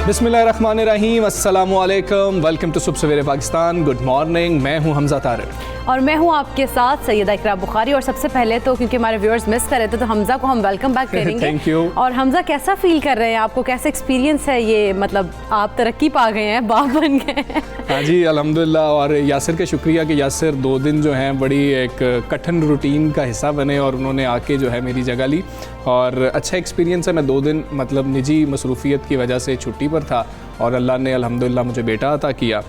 बिस्मिल्लाहिर्रहमानिर्रहीम, अस्सलामुअलैकुम, welcome to सुबह सवेरे पाकिस्तान। गुड मॉर्निंग, मैं हूं हमजा तारिक और मैं हूं आपके साथ सैयदा इकरा बुखारी। और सबसे पहले तो क्योंकि हमारे व्यूअर्स मिस कर रहे थे तो हमजा को हम वेलकम बैक करेंगे। Thank you. और हमजा, कैसा फील कर रहे हैं, आपको कैसा एक्सपीरियंस है ये, मतलब आप तरक्की पा गए हैं, बाप बन गए हैं? हाँ जी, अल्हम्दुलिल्लाह। और यासिर का शुक्रिया कि यासिर 2 दिन जो हैं बड़ी एक कठिन रूटीन का हिस्सा बने और उन्होंने आके जो है मेरी जगह ली और अच्छा एक्सपीरियंस है। मैं 2 दिन मतलब निजी मसरूफियत की वजह से छुट्टी पर था और अल्लाह ने अल्हम्दुलिल्लाह मुझे बेटा अता किया।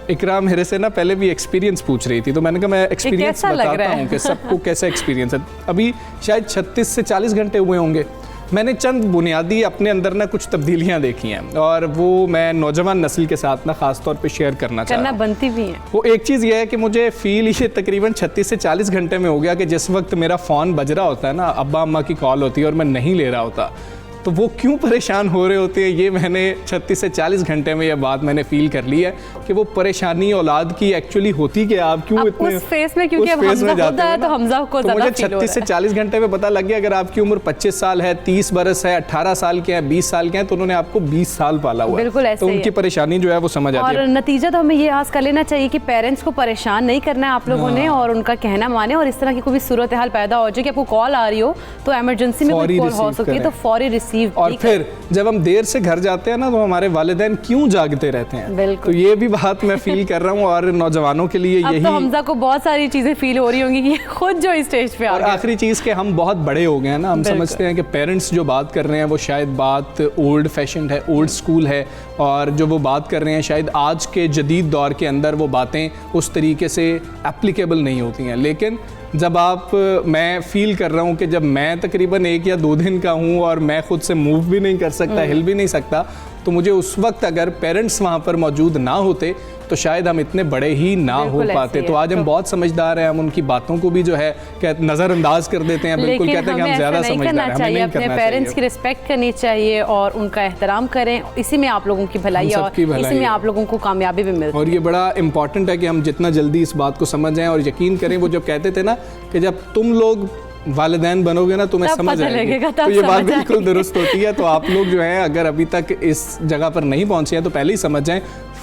इकरा मेरे से ना पहले भी एक्सपीरियंस पूछ रही थी तो मैंने कहा मैं एक्सपीरियंस बताता हूँ कि सबको कैसा एक्सपीरियंस है। अभी शायद 36 से 40 घंटे हुए होंगे। मैंने चंद बुनियादी अपने अंदर ना कुछ तब्दीलियाँ देखी हैं और वो मैं नौजवान नस्ल के साथ ना ख़ास तौर पे शेयर करना बनती भी है। वो एक चीज़ ये है कि मुझे फ़ील ये तकरीबन 36 से 40 घंटे में हो गया कि जिस वक्त मेरा फ़ोन बज रहा होता है ना, अब्बा अम्मा की कॉल होती है और मैं नहीं ले रहा होता, तो वो क्यों परेशान हो रहे होते हैं, ये मैंने 36 से 40 घंटे में ये बात मैंने फील कर ली है कि वो परेशानी औलाद की एक्चुअली होती कि आप क्यों इतने उस फेस में, क्योंकि अब हमजा होता है तो हमजा को ज़्यादा मुझे 36 से 40 घंटे में पता लग गया अगर आपकी उम्र 25 साल है, 30 बरस है, 18 साल के हैं, 20 साल के हैं, तो उन्होंने आपको 20 साल पाला हुआ है, तो उनकी परेशानी जो है वो समझ आती है। और नतीजा तो हमें ये आस कर लेना चाहिए कि पेरेंट्स को परेशान नहीं करना है आप लोगों ने और उनका कहना माने। और इस तरह की कोई सूरत हाल पैदा हो जाए कि आपको कॉल आ रही हो तो एमरजेंसी में कोई कॉल हो सकती है तो फौरी रिसीव। और फिर जब हम देर से घर जाते हैं ना तो हमारे वालिदैन क्यों जागते रहते हैं, तो ये भी बात मैं फील कर रहा हूँ और नौजवानों के लिए यही। अब तो हमजा को बहुत सारी चीजें फील हो रही होंगी कि खुद जो इस स्टेज पे आ गए। और आखिरी चीज़ के हम बहुत बड़े हो गए हैं ना, हम समझते हैं कि पेरेंट्स जो बात कर रहे हैं वो शायद बात ओल्ड फैशन्ड है, ओल्ड स्कूल है और जो वो बात कर रहे हैं शायद आज के जदीद दौर के अंदर वो बातें उस तरीके से एप्लीकेबल नहीं होती हैं। लेकिन जब मैं फ़ील कर रहा हूँ कि जब मैं तकरीबन 1 या 2 दिन का हूँ और मैं ख़ुद से मूव भी नहीं कर सकता, हिल भी नहीं सकता, तो मुझे उस वक्त अगर पेरेंट्स वहाँ पर मौजूद ना होते तो शायद हम इतने बड़े ही ना हो पाते। तो आज हम बहुत समझदार हैं, हम उनकी बातों को भी जो है नज़रअंदाज कर देते हैं, बिल्कुल कहते हैं कि हम ज़्यादा समझदार हैं। हमें अपने पेरेंट्स की रिस्पेक्ट करनी चाहिए और उनका एहतराम करें, इसी में आप लोगों की भलाई है और इसी में आप लोगों को कामयाबी भी मिलती है। और ये बड़ा इंपॉर्टेंट है कि हम जितना जल्दी इस बात को समझ जाएं और यकीन करें। वो जब कहते थे ना कि जब तुम लोग वालिदैन बनोगे ना तुम्हें समझ आएगा, तो ये बात बिल्कुल दुरुस्त होती है। तो आप लोग जो हैं अगर अभी तक इस जगह पर नहीं पहुंचे हैं तो पहले ही समझ जाएं,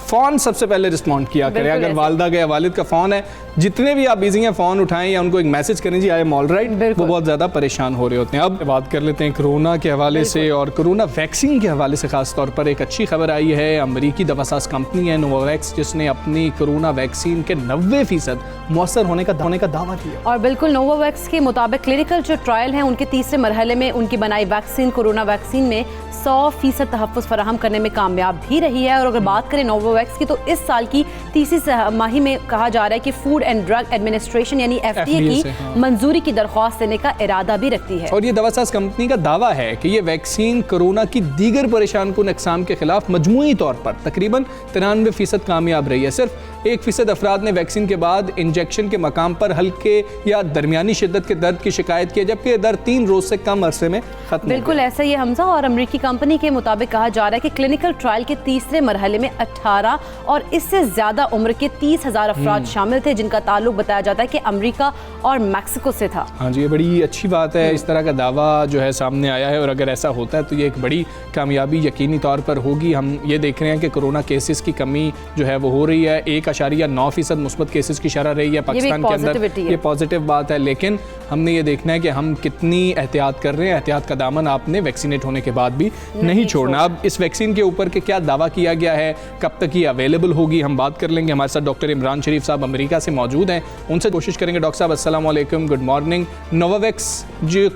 फ़ोन सबसे पहले रिस्पॉन्ड किया करें। अगर वालिदा या वालिद का फ़ोन है, जितने भी आप बिजी हैं फ़ोन उठाएं या उनको एक मैसेज करें, जी आई एम ऑल राइट। वो बहुत ज़्यादा परेशान हो रहे होते हैं। अब बात कर लेते हैं कोरोना के हवाले से और कोरोना वैक्सीन के हवाले से। ख़ास तौर पर एक अच्छी खबर आई है, अमरीकी दवासाज कंपनी है नोवावैक्स, जिसने अपनी कोरोना वैक्सीन के 90% मौसर होने का दावा किया। और बिल्कुल नोवावैक्स के मुताबिक क्लिनिकल जो ट्रायल हैं उनके तीसरे मरहले में उनकी बनाई वैक्सीन कोरोना वैक्सीन में 100% तहफ़्फ़ुज़ फराहम करने में कामयाब भी रही है। और अगर बात करें नोवावैक्स की तो इस साल की तीसरी माही में कहा जा रहा है कि फूड एंड ड्रग एडमिनिस्ट्रेशन यानी FDA की मंजूरी की दरख्वास्त देने का इरादा भी रखती है। और ये दवासाज कंपनी का दावा है कि ये वैक्सीन कोरोना की दीगर परेशान कुन अक़साम के खिलाफ मजमूई तौर पर तकरीबन 93% कामयाब रही है। सिर्फ 1% अफराद ने वैक्सीन के बाद इंजेक्शन के मकाम पर हल्के या दरमियानी शिद्दत के दर्द की शिकायत की, जबकि दर्द 3 रोज से कम अरसे में खत्म। बिल्कुल ऐसा ही हमजा। और अमरीकी कंपनी के मुताबिक कहा जा रहा है कि क्लिनिकल ट्रायल के तीसरे मरहले में 18 और इससे ज्यादा उम्र के 30,000 अफराद शामिल थे, जिनका ताल्लुक बताया जाता है कि अमेरिका और मैक्सिको से था। हाँ जी, ये बड़ी अच्छी बात है, इस तरह का दावा जो है सामने आया है और अगर ऐसा होता है तो ये एक बड़ी कामयाबी यकीनी तौर पर होगी। हम ये देख रहे हैं कि कोरोना केसेस की कमी जो है वो हो रही है, 1.9% मुस्बत केसेस की शरह रही है पाकिस्तान के अंदर। ये पॉजिटिव बात है, लेकिन हमने ये देखना है कि हम कितनी एहतियात कर रहे हैं। एहतियात का दामन आपने वैक्सीनेट होने के बाद भी नहीं छोड़ना। अब इस वैक्सीन के ऊपर के क्या दावा किया गया है, कब तक ये अवेलेबल होगी, हम बात कर लेंगे। हमारे साथ डॉक्टर इमरान शरीफ साहब अमेरिका से मौजूद हैं, उनसे कोशिश करेंगे। डॉक्टर साहब अस्सलाम वालेकुम, गुड मॉर्निंग। नोवावैक्स जो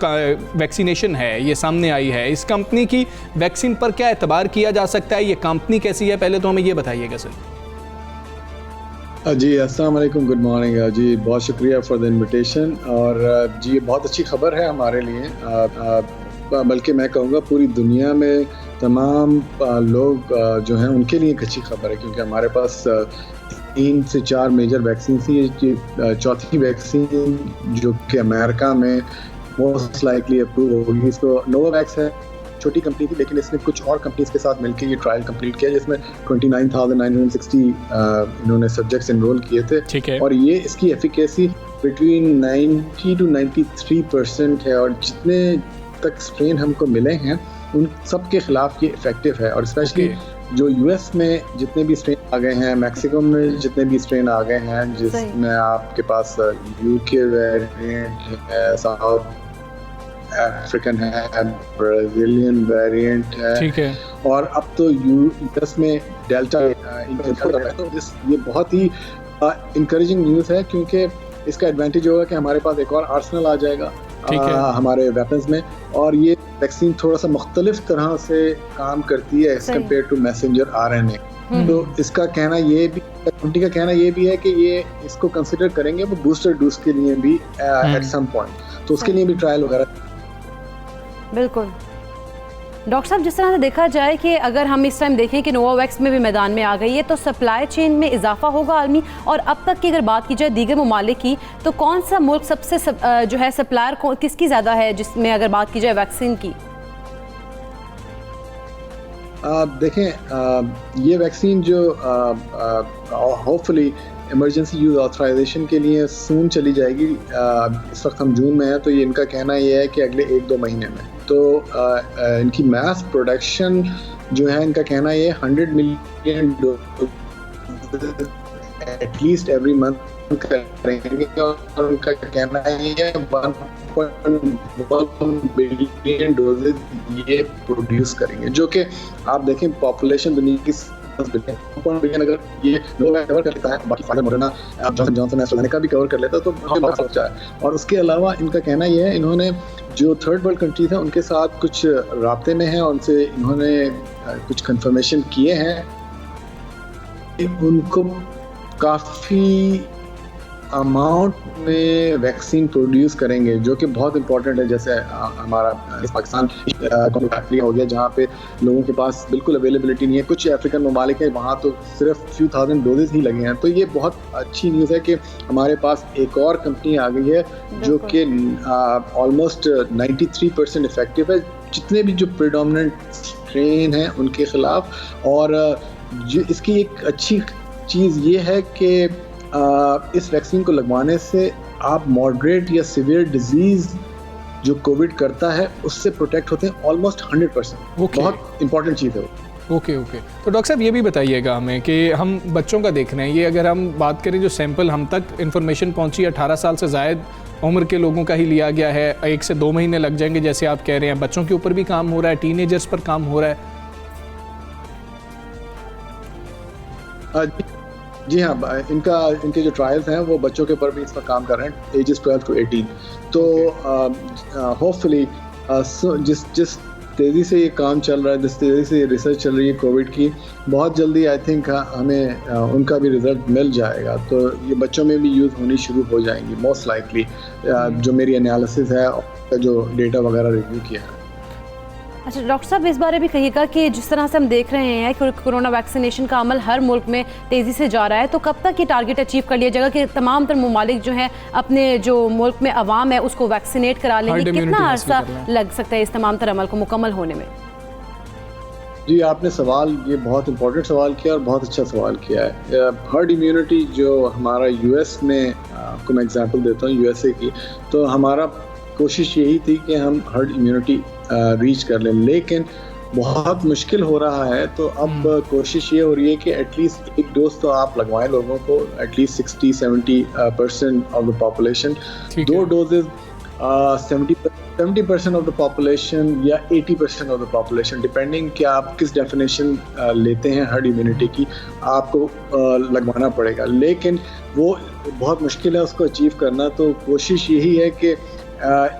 वैक्सीनेशन है ये सामने आई है, इस कंपनी की वैक्सीन पर क्या एतबार किया जा सकता है, ये कंपनी कैसी है, पहले तो हमें ये बताइएगा सर। जी अस्सलाम वालेकुम, गुड मॉर्निंग जी, बहुत शुक्रिया फॉर द इनविटेशन। और जी ये बहुत अच्छी खबर है हमारे लिए, बल्कि मैं कहूँगा पूरी दुनिया में तमाम लोग जो हैं उनके लिए एक अच्छी खबर है, क्योंकि हमारे पास 3 से 4 मेजर वैक्सीन थी, ये चौथी वैक्सीन जो कि अमेरिका में मोस्ट लाइकली अप्रूव होगी। इसको नोवावैक्स है, छोटी कंपनी थी, लेकिन इसने कुछ और कंपनीज के साथ मिलकर ये ट्रायल कंप्लीट किया जिसमें 29,960 इन्होंने सब्जेक्ट्स एनरोल किए थे। ठीक है। और ये इसकी एफिकेसी बिटवीन 90 to 93% है, और जितने तक स्ट्रेन हमको मिले हैं उन सब के खिलाफ ये इफेक्टिव है। और स्पेशली जो यूएस में जितने भी स्ट्रेन आ गए हैं, मैक्सिको में जितने भी स्ट्रेन आ गए हैं, जिसमें आपके पास यूके वेरिएंट है, साउथ अफ्रीकन है, ब्राजीलियन वेरिएंट है, ठीक है, और अब तो यूएस में डेल्टा तो ये बहुत ही इंकरेजिंग न्यूज़ है, क्योंकि इसका एडवांटेज होगा कि हमारे पास एक और आर्सेनल आ जाएगा हमारे वेपन्स में, और ये वैक्सीन थोड़ा सा मुख्तलिफ तरह से काम करती है as compare to messenger RNA. तो इसका कहना ये भी, कंपनी का कहना ये भी है कि ये इसको कंसिडर करेंगे वो बूस्टर डोज के लिए भी एट सम पॉइंट, तो उसके लिए भी ट्रायल वगैरह। बिल्कुल डॉक्टर साहब, जिस तरह से देखा जाए कि अगर हम इस टाइम देखें कि नोवावैक्स में भी मैदान में आ गई है, तो सप्लाई चेन में इजाफा होगा आलमी। और अब तक की अगर बात की जाए दीगर ममालिक की, तो कौन सा मुल्क सबसे जो है सप्लायर किसकी ज़्यादा है, जिसमें अगर बात की जाए वैक्सीन की? देखें, ये वैक्सीन जो होपफुली इमरजेंसी यूज़ ऑथराइजेशन के लिए सून चली जाएगी, इस वक्त हम जून में हैं, तो ये इनका कहना ये है कि अगले 1-2 महीने में। तो इनकी मास प्रोडक्शन जो है, इनका कहना ये 100 million dose at least every month करेंगे, और उनका कहना ये है 1.1 बिलियन डोजेज ये प्रोड्यूस करेंगे, जो कि आप देखें पॉपुलेशन दुनिया की 10 बिलियन अगर ये कवर कर लेता है, बाकी फाइजर, मॉडर्ना, जॉनसन एस्ट्राजेनेका भी कवर कर लेता है, तो बहुत अच्छा है। और उसके अलावा इनका कहना यह है, इन्होंने जो थर्ड वर्ल्ड कंट्रीज हैं उनके साथ कुछ राब्ते में हैं, उनसे इन्होंने कुछ कंफर्मेशन किए हैं, उनको काफ़ी अमाउंट में वैक्सीन प्रोड्यूस करेंगे, जो कि बहुत इंपॉर्टेंट है। जैसे हमारा पाकिस्तान फैक्ट्री हो गया, जहाँ पे लोगों के पास बिल्कुल अवेलेबिलिटी नहीं है। कुछ अफ्रीकन ममालिक है, वहाँ तो सिर्फ फ्यू थाउजेंड डोजेज ही लगे हैं। तो ये बहुत अच्छी न्यूज़ है कि हमारे पास एक और कंपनी आ गई है जो कि ऑलमोस्ट 93% इफेक्टिव है, जितने भी जो प्रेडोमिनेंट स्ट्रेन हैं उनके खिलाफ। और इसकी एक अच्छी चीज़ ये है कि इस वैक्सीन को लगवाने से आप मॉडरेट या सिवियर डिजीज जो कोविड करता है उससे प्रोटेक्ट होते हैं ऑलमोस्ट 100%। बहुत इंपॉर्टेंट चीज़ है। ओके। तो डॉक्टर साहब ये भी बताइएगा हमें कि हम बच्चों का देख रहे हैं, ये अगर हम बात करें जो सैंपल हम तक इन्फॉर्मेशन पहुंची 18 साल से ज़ायद उम्र के लोगों का ही लिया गया है, 1 से 2 महीने लग जाएंगे जैसे आप कह रहे हैं। बच्चों के ऊपर भी काम हो रहा है, टीनेजर्स पर काम हो रहा है। जी हाँ, इनके जो ट्रायल्स हैं वो बच्चों के ऊपर भी इस पर काम कर रहे हैं, एजेस 12 to 18। तो होपफुली जिस तेज़ी से ये काम चल रहा है, जिस तेज़ी से ये रिसर्च चल रही है कोविड की, बहुत जल्दी आई थिंक हमें उनका भी रिजल्ट मिल जाएगा। तो ये बच्चों में भी यूज़ होनी शुरू हो जाएंगी मोस्ट लाइकली, जो मेरी एनालिसिस है और जो डेटा वगैरह रिव्यू किया है। अच्छा डॉक्टर साहब, इस बारे भी कहिएगा कि जिस तरह से हम देख रहे हैं कि कोरोना वैक्सीनेशन का अमल हर मुल्क में तेज़ी से जा रहा है, तो कब तक ये टारगेट अचीव कर लिया जाएगा कि तमाम तर ममालिक जो हैं अपने जो मुल्क में अवाम है उसको वैक्सीनेट करा लेंगे? कितना अर्सा लग सकता है इस तमाम तर अमल को मुकम्मल होने में? जी, आपने सवाल ये बहुत इंपॉर्टेंट सवाल किया और बहुत अच्छा सवाल किया है। हर्ड इम्यूनिटी जो हमारा यूएस में, आपको मैं एग्जांपल देता हूँ यूएसए की, तो हमारा कोशिश यही थी कि हम हर्ड इम्यूनिटी रीच कर लें, लेकिन बहुत मुश्किल हो रहा है। तो अब कोशिश ये हो रही है कि एटलीस्ट एक डोज तो आप लगवाएं लोगों को, at least 60-70% of the population, 2 doses 70% of the population या 80% ऑफ द पॉपुलेशन, डिपेंडिंग कि आप किस डेफिनेशन लेते हैं हर्ड इम्यूनिटी की, आपको लगवाना पड़ेगा। लेकिन वो बहुत मुश्किल है उसको अचीव करना। तो कोशिश यही है कि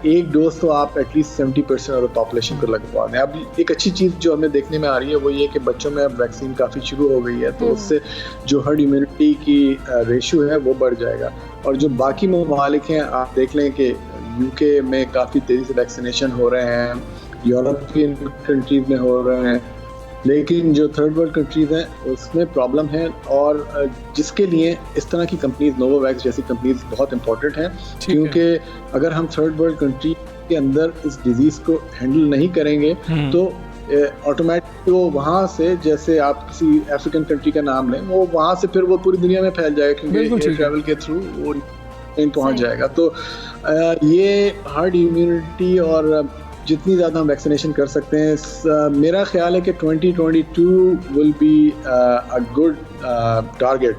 एक डोज तो आप एटलीस्ट 70% ऑफ द पॉपुलेशन को लगवा दें। अब एक अच्छी चीज़ जो हमें देखने में आ रही है वो ये कि बच्चों में अब वैक्सीन काफ़ी शुरू हो गई है, तो उससे जो हर्ड इम्यूनिटी की रेशियो है वो बढ़ जाएगा। और जो बाकी ममालिक हैं, आप देख लें कि यूके में काफ़ी तेज़ी से वैक्सीनेशन हो रहे हैं, यूरोपियन कंट्रीज में हो रहे हैं, लेकिन जो थर्ड वर्ल्ड कंट्रीज़ हैं उसमें प्रॉब्लम है, और जिसके लिए इस तरह की कंपनीज, नोवावैक्स जैसी कंपनीज बहुत इंपॉर्टेंट हैं, क्योंकि अगर हम थर्ड वर्ल्ड कंट्री के अंदर इस डिजीज़ को हैंडल नहीं करेंगे तो ऑटोमेटिक वो वहाँ से, जैसे आप किसी अफ्रीकन कंट्री का नाम लें, वो वहाँ से फिर वो पूरी दुनिया में फैल जाएगा, क्योंकि एयर ट्रैवल के थ्रू वो पहुँच जाएगा। तो ये हार्ड इम्यूनिटी और जितनी ज़्यादा हम वैक्सीनेशन कर सकते हैं, मेरा ख्याल है कि 2022 will be a good target.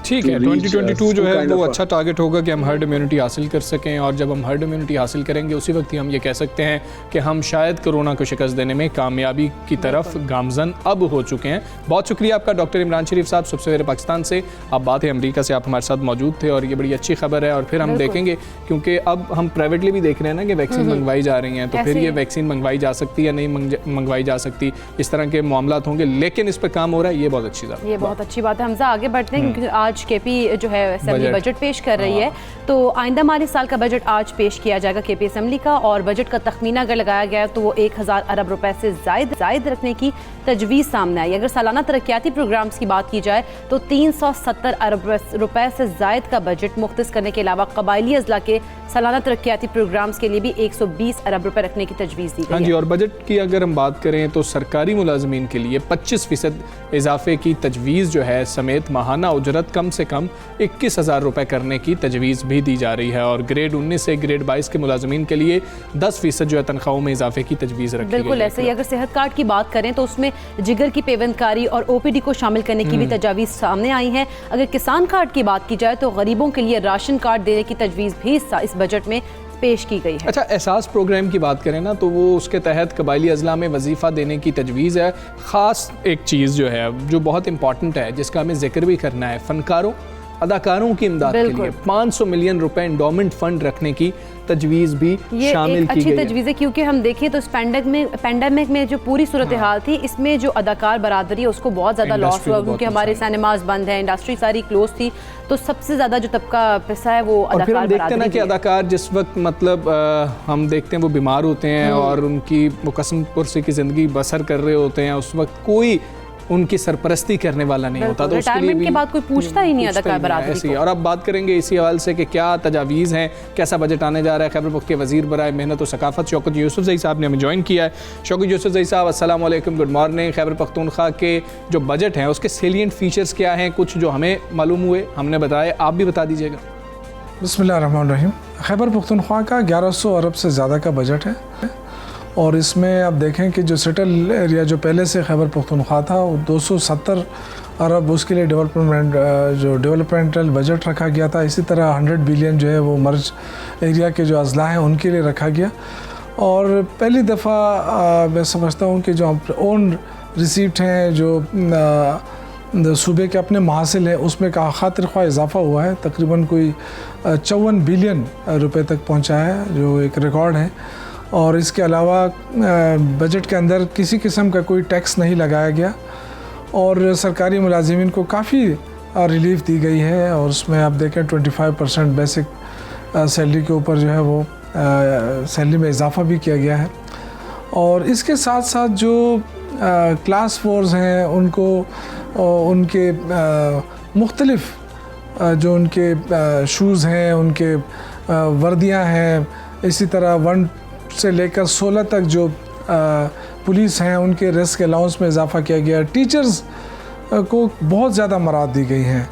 ठीक है, 2022 जो है वो अच्छा टारगेट होगा कि हम हर्ड इम्यूनिटी हासिल कर सकें, और जब हम हर्ड इम्यूनिटी हासिल करेंगे उसी वक्त ही हम ये कह सकते हैं कि हम शायद कोरोना को शिकस्त देने में कामयाबी की तरफ गामजन अब हो चुके हैं। बहुत शुक्रिया आपका डॉक्टर इमरान शरीफ साहब, सबसे पहले पाकिस्तान से। आप बात है अमेरिका से, आप हमारे साथ मौजूद थे और ये बड़ी अच्छी खबर है। और फिर हम देखेंगे, क्योंकि अब हम प्राइवेटली भी देख रहे हैं ना कि वैक्सीन मंगवाई जा रही हैं, तो फिर ये वैक्सीन मंगवाई जा सकती है, नहीं मंगवाई जा सकती, इस तरह के मामलात होंगे, लेकिन इस पर काम हो रहा है, ये बहुत अच्छी बात है। ये बहुत अच्छी बात है। हमजा आगे बढ़ते हैं क्योंकि आज केपी जो है असेंबली बजट पेश कर रही है, तो आइंदा माली साल का बजट आज पेश किया जाएगा केपी असेंबली का, और बजट का तखमीना अगर लगाया गया तो वो 1000 अरब रुपए से जायद रखने की तजवीज़ सामने आई। अगर सालाना तरक्याती प्रोग्राम्स की बात की जाए तो 370 अरब रुपए से जायद का बजट मुख्तस करने के अलावा कबायली अजला के सालाना तरक्याती प्रोग्राम्स के लिए भी 120 अरब रुपए रखने की तजवीज़ दी गई। हाँ जी, और बजट की अगर हम बात करें तो सरकारी मुलाजमीन के लिए 25% इजाफे की तजवीज़ जो है, समेत माहाना उजरत कम से कम 21,000 रुपये करने की तजवीज़ भी दी जा रही है, और ग्रेड 19 से ग्रेड 22 के मुलाजमीन के लिए 10% जो है तनख्वाहों में इजाफे की तजवीज़ रखी गई है। बिल्कुल ऐसे ही अगर सेहत कार्ड की बात करें तो उसमें जिगर की पेवंदकारी और ओपीडी को शामिल करने की भी तजवीज़ सामने आई है। अगर किसान कार्ड की बात की जाए तो गरीबों के लिए राशन कार्ड देने की तजवीज़ भी इस बजट में पेश की गई है। अच्छा, एहसास प्रोग्राम की बात करें ना, तो वो उसके तहत कबायली अजला में वजीफ़ा देने की तजवीज़ है। ख़ास एक चीज़ जो है जो बहुत इंपॉर्टेंट है, जिसका हमें जिक्र भी करना है, फ़नकारों अदाकारों की इमदाद के लिए 500 मिलियन रुपए इंडोमेंट फंड रखने की तजवीज़ भी शामिल की गई है। अच्छी तजवीज़ है, क्योंकि हम देखें तो इस पैंडेमिक में जो पूरी सूरत हाल थी, इसमें जो अदाकार बरादरी है उसको बहुत ज़्यादा लॉस हुआ, क्योंकि हमारे सिनेमाज बंद हैं, इंडस्ट्री सारी क्लोज थी, तो सबसे ज़्यादा जो तबका पिसा है वो अदाकार। फिर हम देखते हैं ना कि अदाकार जिस वक्त मतलब हम देखते हैं वो बीमार होते हैं और उनकी वो कसम पुरसी की ज़िंदगी बसर कर रहे होते हैं, उस वक्त कोई उनकी सरपरस्ती करने वाला नहीं होता, तो उसके लिए भी के बाद कोई पूछता ही नहीं अदाकार बरादरी को। और अब बात करेंगे इसी हवाले से कि क्या तजावीज़ हैं, कैसा बजट आने जा रहा है। खैबर पख्तूनख्वा के वज़ीर बराए मेहनत और सकाफ़त शौकत यूसुफ़ज़ई साहब ने हमें ज्वाइन किया है। शौकत यूसुफ़ज़ई साहब, अस्सलाम वालेकुम, गुड मॉर्निंग। खैबर पख्तूनख्वा के जो बजट हैं उसके सेलिएंट फीचर्स क्या हैं, कुछ जो हमें मालूम हुए, हमने बताए, आप भी बता दीजिएगा। बिस्मिल्लाहिर्रहमानिर्रहीम। खैबर पख्तूनख्वा का 1100 अरब से ज़्यादा का बजट है, और इसमें आप देखें कि जो सेटल एरिया जो पहले से खैबर पख्तूनख्वा था वो 270 अरब उसके लिए डेवलपमेंटल बजट रखा गया था। इसी तरह 100 बिलियन जो है वो मर्ज एरिया के जो अजला हैं उनके लिए रखा गया। और पहली दफ़ा मैं समझता हूँ कि जो ओन रिसीप्ट हैं, जो सूबे के अपने महासिल हैं, उसमें का खातिर ख्वाह इजाफ़ा हुआ है, तकरीबन कोई 54 बिलियन रुपए तक पहुँचा है, जो एक रिकॉर्ड है। और इसके अलावा बजट के अंदर किसी किस्म का कोई टैक्स नहीं लगाया गया, और सरकारी मुलाजिमीन को काफ़ी रिलीफ दी गई है, और उसमें आप देखें 25% बेसिक सैलरी के ऊपर जो है वो सैलरी में इजाफ़ा भी किया गया है। और इसके साथ साथ जो क्लास फोर्स हैं उनको उनके मुख्तलिफ जो उनके शूज़ हैं, उनके वर्दियाँ हैं, इसी तरह 1 से लेकर 16 तक जो पुलिस हैं उनके रिस्क अलाउंस में इजाफ़ा किया गया। टीचर्स को बहुत ज़्यादा मराद दी गई हैं,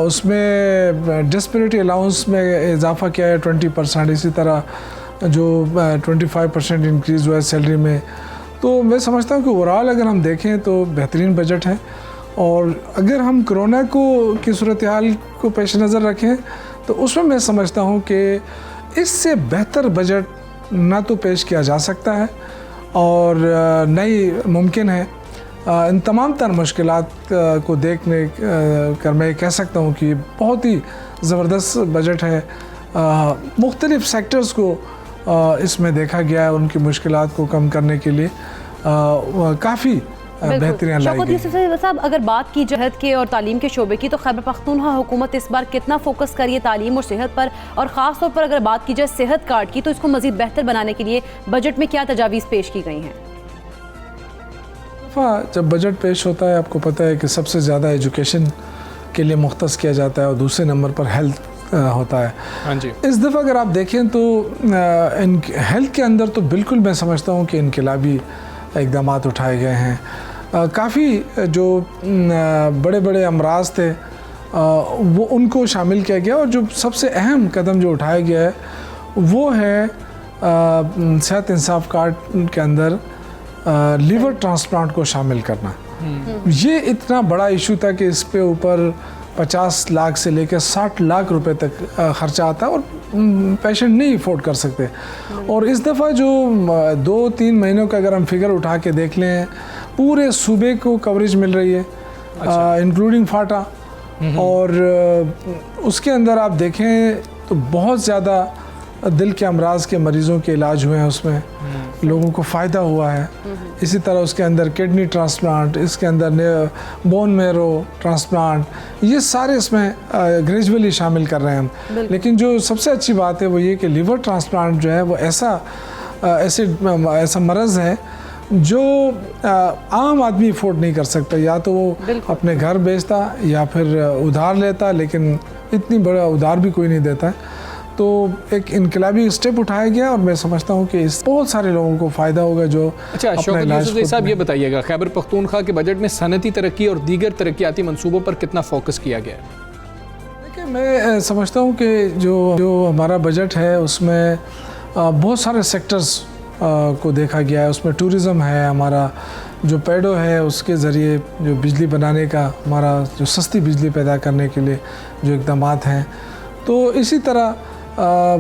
उसमें डिस्पेरिटी अलाउंस में इजाफ़ा किया है 20%, इसी तरह जो 25% इंक्रीज़ हुआ है सैलरी में। तो मैं समझता हूँ कि ओवरऑल अगर हम देखें तो बेहतरीन बजट है, और अगर हम कोरोना की सूरत हाल को पेश नज़र रखें तो उसमें मैं समझता हूँ कि इससे बेहतर बजट ना तो पेश किया जा सकता है और न ही मुमकिन है। इन तमाम तर मुश्किलात को देखने कर मैं कह सकता हूँ कि बहुत ही ज़बरदस्त बजट है। मुख्तलिफ़ सेक्टर्स को इसमें देखा गया है, उनकी मुश्किलात को कम करने के लिए काफ़ी बेहतरीन लाई गई। साहब, अगर बात की जहत के और तालीम के शोबे की, तो खैबर पख्तूनख्वा हुकूमत इस बार कितना फोकस कर रही है तालीम और सेहत पर, और ख़ास तौर पर अगर बात की जाए सेहत कार्ड की, तो इसको मज़ीद बेहतर बनाने के लिए बजट में क्या तजावीज़ पेश की गई हैं? दफ़ा जब बजट पेश होता है, आपको पता है कि सबसे ज़्यादा एजुकेशन के लिए मुख्तस किया जाता है और दूसरे नंबर पर हेल्थ होता है। हाँ जी। इस दफ़ा अगर आप देखें तो इन हेल्थ के अंदर तो बिल्कुल मैं समझता हूँ कि इनकलाबी इक़दाम उठाए गए हैं। काफ़ी जो बड़े बड़े अमराज थे वो उनको शामिल किया गया, और जो सबसे अहम कदम जो उठाया गया है वो है सेहत इंसाफ कार्ड के अंदर लीवर ट्रांसप्लांट को शामिल करना। ये इतना बड़ा इशू था कि इस पे ऊपर 50 लाख से लेकर 60 लाख रुपए तक ख़र्चा आता है और पेशेंट नहीं अफोर्ड कर सकते। और इस दफ़ा जो 2-3 महीनों का अगर हम फिगर उठा के देख लें, पूरे सूबे को कवरेज मिल रही है, इंक्लूडिंग फाटा। और उसके अंदर आप देखें तो बहुत ज़्यादा दिल के अमराज के मरीज़ों के इलाज हुए हैं, उसमें लोगों को फ़ायदा हुआ है। इसी तरह उसके अंदर किडनी ट्रांसप्लांट, इसके अंदर बोन मेरो ट्रांसप्लांट, ये सारे इसमें ग्रेजुअली शामिल कर रहे हैं हम। लेकिन जो सबसे अच्छी बात है वो ये कि लीवर ट्रांसप्लांट जो है वो ऐसा मरज़ है जो आम आदमी अफोर्ड नहीं कर सकता, या तो वो अपने घर बेचता या फिर उधार लेता, लेकिन इतनी बड़ा उधार भी कोई नहीं देता है। तो एक इनकलाबी स्टेप उठाया गया और मैं समझता हूँ कि इस बहुत सारे लोगों को फ़ायदा होगा जो अच्छा। शौकत यूसुफ साहब ये बताइएगा, खैबर पख्तूनख्वा के बजट में सनती तरक्की और दीगर तरक्याती मंसूबों पर कितना फोकस किया गया है? देखिए, मैं समझता हूँ कि जो हमारा बजट है उसमें बहुत सारे सेक्टर्स को देखा गया है। उसमें टूरिज़म है, हमारा जो पेडो है उसके ज़रिए जो बिजली बनाने का, हमारा जो सस्ती बिजली पैदा करने के लिए जो इक़दाम हैं, तो इसी तरह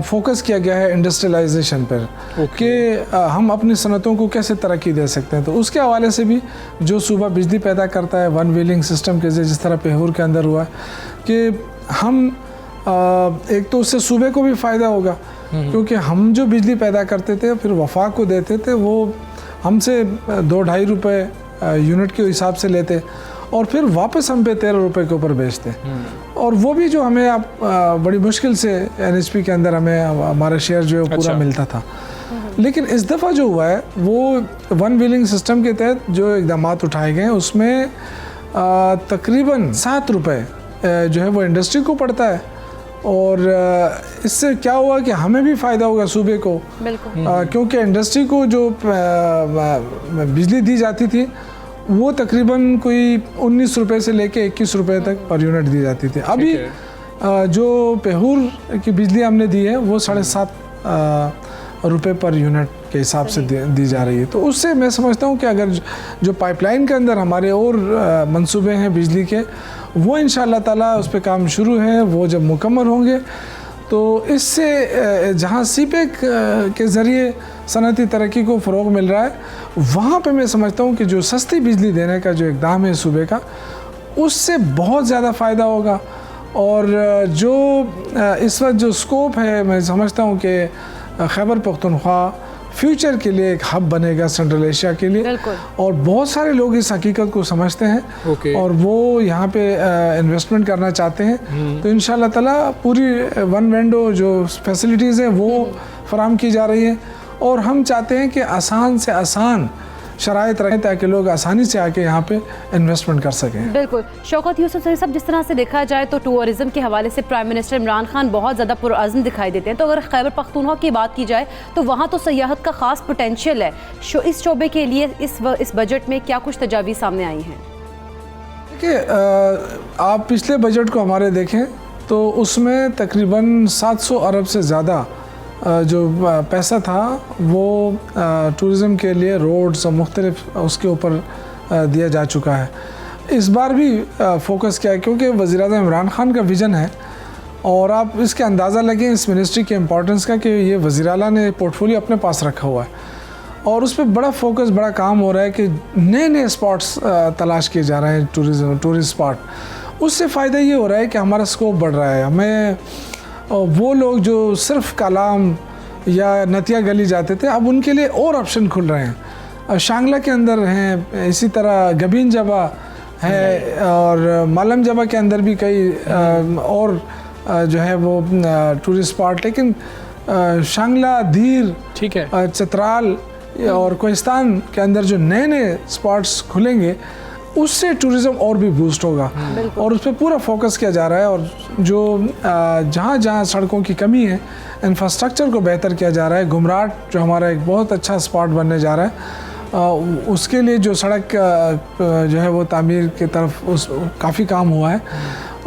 फोकस किया गया है इंडस्ट्रियलाइजेशन पर कि हम अपनी सनतों को कैसे तरक्की दे सकते हैं। तो उसके हवाले से भी जो सूबा बिजली पैदा करता है वन व्हीलिंग सिस्टम के जिस तरह पेहूर के अंदर हुआ कि हम एक तो उससे सूबे को भी फ़ायदा होगा, क्योंकि हम जो बिजली पैदा करते थे फिर वफाक को देते थे, वो हमसे 2-2.5 रुपये यूनिट के हिसाब से लेते और फिर वापस हम पे 13 रुपये के ऊपर बेचते। और वो भी जो हमें आप बड़ी मुश्किल से NHP के अंदर हमें हमारा शेयर जो है पूरा मिलता था। लेकिन इस दफ़ा जो हुआ है वो वन व्हीलिंग सिस्टम के तहत जो इक़दाम उठाए गए हैं उसमें तकरीबन 7 रुपये जो है वो इंडस्ट्री को पड़ता है, और इससे क्या हुआ कि हमें भी फ़ायदा होगा सूबे को, क्योंकि इंडस्ट्री को जो बिजली दी जाती थी वो तकरीबन कोई 19 रुपये से लेके 21 रुपये तक पर यूनिट दी जाती थी। अभी जो पेहूर की बिजली हमने दी है वो 7.5 रुपये पर यूनिट के हिसाब से दी जा रही है। तो उससे मैं समझता हूँ कि अगर जो पाइपलाइन के अंदर हमारे और मंसूबे हैं बिजली के, वो इंशाअल्लाह ताला उस पर काम शुरू है, वो जब मुकम्मल होंगे तो इससे जहाँ सीपेक के ज़रिए सनती तरक्की को फ़रोग़ मिल रहा है, वहाँ पे मैं समझता हूँ कि जो सस्ती बिजली देने का जो इक़दाम है सूबे का, उससे बहुत ज़्यादा फ़ायदा होगा। और जो इस वक्त जो स्कोप है, मैं समझता हूँ कि खैबर पख्तूनख्वा फ्यूचर के लिए एक हब बनेगा सेंट्रल एशिया के लिए, और बहुत सारे लोग इस हकीकत को समझते हैं और वो यहाँ पे इन्वेस्टमेंट करना चाहते हैं। तो इंशाअल्लाह ताला पूरी वन विंडो जो फैसिलिटीज़ हैं वो फराहम की जा रही हैं, और हम चाहते हैं कि आसान से आसान शराइत रखें ताकि लोग आसानी से आके यहाँ पे इन्वेस्टमेंट कर सकें। बिल्कुल। शौकत यूसुफ साहब, जिस तरह से देखा जाए तो टूरिज़म के हवाले से प्राइम मिनिस्टर इमरान खान बहुत ज़्यादा पुरअज़्म दिखाई देते हैं, तो अगर खैबर पख्तूनख्वा की बात की जाए तो वहाँ तो सयाहत का ख़ास पोटेंशियल है। इस शोबे के लिए इस बजट में क्या कुछ तजावीज़ सामने आई हैं? देखिए, आप पिछले बजट को हमारे देखें तो उसमें तकरीबन 700 अरब से ज़्यादा जो पैसा था वो टूरिज़म के लिए रोड्स और मुख्तलिफ उसके ऊपर दिया जा चुका है। इस बार भी फोकस किया है क्योंकि वज़ीर-ए-आज़म इमरान खान का विज़न है, और आप इसके अंदाज़ा लगें इस मिनिस्ट्री के इम्पोर्टेंस का कि ये वज़ीर आला ने पोर्टफोलियो अपने पास रखा हुआ है और उस पर बड़ा फोकस, बड़ा काम हो रहा है कि नए नए स्पॉट्स तलाश किए जा रहे हैं, टूरिस्ट स्पॉट। उससे फ़ायदा ये हो रहा है कि हमारा स्कोप बढ़ रहा है। हमें वो लोग जो सिर्फ कालाम या नतिया गली जाते थे, अब उनके लिए और ऑप्शन खुल रहे हैं। शांगला के अंदर हैं, इसी तरह गबीन जबा है, और मालम जबा के अंदर भी कई और जो है वो टूरिस्ट स्पॉट। लेकिन शांगला, धीर, ठीक है, चतराल, और कोहिस्तान के अंदर जो नए नए स्पॉट्स खुलेंगे उससे टूरिज़्म और भी बूस्ट होगा और उस पर पूरा फोकस किया जा रहा है। और जो जहाँ जहाँ सड़कों की कमी है, इंफ्रास्ट्रक्चर को बेहतर किया जा रहा है। घुमराट जो हमारा एक बहुत अच्छा स्पॉट बनने जा रहा है, उसके लिए जो सड़क जो है वो तामीर की तरफ उस काफ़ी काम हुआ है।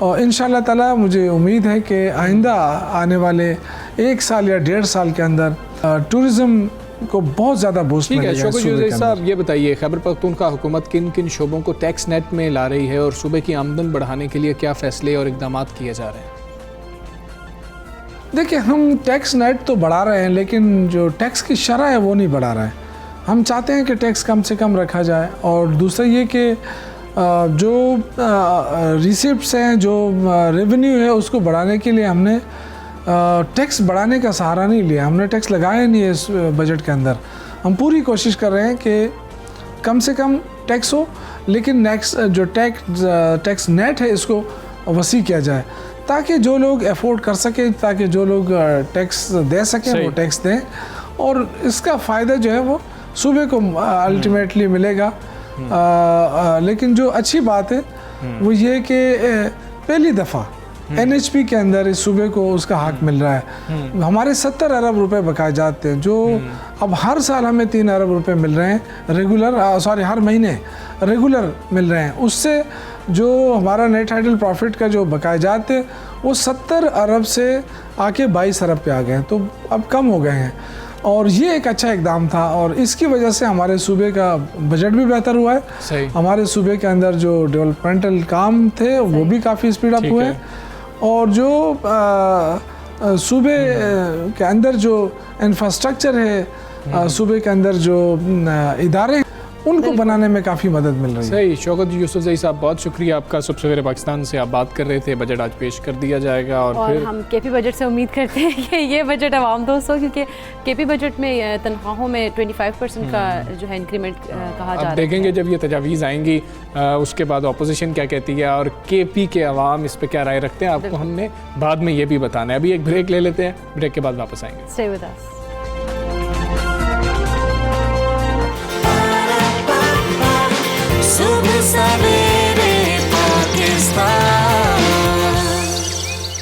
और इंशाअल्लाह ताला मुझे उम्मीद है कि आइंदा आने वाले 1 साल या 1.5 साल के अंदर टूरिज़्म को बहुत ज़्यादा बूस्ट ठीक है। मिलेगा। शौकत यूसुफ साहब ये बताइए, खैबर पख्तूनख्वा हुकूमत किन किन शोबों को टैक्स नेट में ला रही है और सूबे की आमदन बढ़ाने के लिए क्या फ़ैसले और इकदाम किए जा रहे हैं? देखिए, हम टैक्स नेट तो बढ़ा रहे हैं लेकिन जो टैक्स की शरह है वो नहीं बढ़ा रहा है। हम चाहते हैं कि टैक्स कम से कम रखा जाए। और दूसरा ये कि जो रिसिप्ट्स हैं, जो रेवेन्यू है, उसको बढ़ाने के लिए हमने टैक्स बढ़ाने का सहारा नहीं लिया। हमने टैक्स लगाया नहीं है इस बजट के अंदर। हम पूरी कोशिश कर रहे हैं कि कम से कम टैक्स हो, लेकिन नेक्स्ट जो टैक्स नेट है इसको वसी किया जाए ताकि जो लोग अफोर्ड कर सके, ताकि जो लोग टैक्स दे सकें वो टैक्स दें और इसका फ़ायदा जो है वो सूबे को अल्टीमेटली मिलेगा। लेकिन जो अच्छी बात है वो ये कि पहली दफ़ा NHP के अंदर इस सूबे को उसका हक मिल रहा है। हमारे 70 अरब रुपए बकाए जाते हैं, जो अब हर साल हमें 3 अरब रुपए मिल रहे हैं रेगुलर, हर महीने रेगुलर मिल रहे हैं। उससे जो हमारा नेट टाइटल प्रॉफिट का जो बकाए जाते हैं वो 70 अरब से आके 22 अरब पे आ गए हैं, तो अब कम हो गए हैं। और ये एक अच्छा इकदाम था और इसकी वजह से हमारे सूबे का बजट भी बेहतर हुआ है। सही। हमारे सूबे के अंदर जो डेवलपमेंटल काम थे वो भी काफ़ी स्पीड अप हुए और जो सूबे के अंदर जो इंफ्रास्ट्रक्चर है, सूबे के अंदर जो इदारे उनको बनाने में काफ़ी मदद मिल रही है। सही। शौकत यूसुफ ज़ई साहब, बहुत शुक्रिया आपका। सुबह सवेरे पाकिस्तान से आप बात कर रहे थे, बजट आज पेश कर दिया जाएगा और फिर हम केपी बजट से उम्मीद करते हैं कि ये बजट आवाम दोस्त हो, क्योंकि केपी बजट में तनख्वाहों में 25% का जो है इंक्रीमेंट कहा जा रहा है। देखेंगे जब ये तजावीज़ आएंगी उसके बाद अपोजिशन क्या कहती है और केपी के अवाम इस पर क्या राय रखते हैं, आपको हमने बाद में ये भी बताना है। अभी एक ब्रेक ले लेते हैं, ब्रेक के बाद वापस आएंगे। Stay with us.